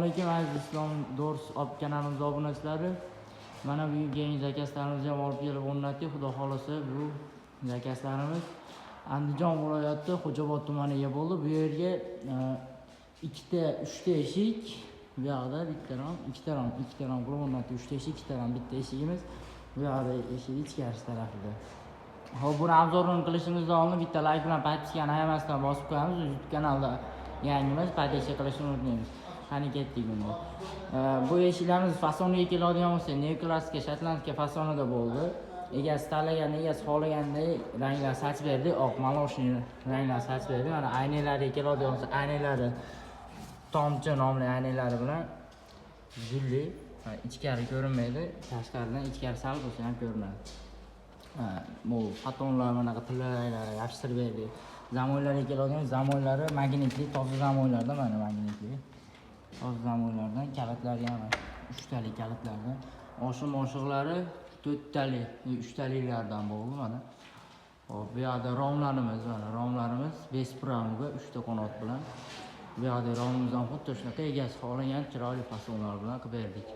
alaykum aziz Islom Do'st kanalimiz obunachilari. Mana bu yangi zakazlarimizni ham olib kelib o'rnatdik. Xudo xolasa bu zakazlarimiz Andijon viloyati Xo'jobod tumaniga bo'ldi. Bu yerga uchta eshik, bu yoqda ikkita rom qilib o'rnatdik. 3 ta eshik, ikkita rom, bitta eshigimiz bu yoqda eshik ichkarisi tarafida. Hop, buni obzorini qilishimizdan oldin bitta like bilan podpiskani ayamasdan bosib qo'yamiz. YouTube kanalda yangimiz, podpiska qilishni unutmaymiz. Qani ketdik uni. Bu eshiklarimiz fasoniga keladigan bo'lsa, neoklassika, shotlandska fasonida bo'ldi. Egasi tanlagan, egasi xohlaganday ranglar sachib berdi, oq maloshni ranglar sachib berdi. Mana aynalariga keladigan bo'lsa, aynalari tomchi nomli aynalari bilan zulli, ichkari ko'rinmaydi, tashqaridan ichkari sal bo'lsa ham ko'rinadi. Bu fatonlar mana tillarga yopishtirib berdi. Zamoylarga keladigan zamoylari magnitli, toza zamoylarda mana magnitli. Toza zamoylardan kalitlari ham 3 talik kalitlardan. Oshiq-moshiqlari 4 talik, 3 taliklardan bo'ldi mana. Hop, bu yerda romlarimiz Bespramiga 3 ta qanot bilan. Bu yerda romimiz ham xuddi shunaqa egasi xohlagan chiroyli fasonlar bilan qilib berdik.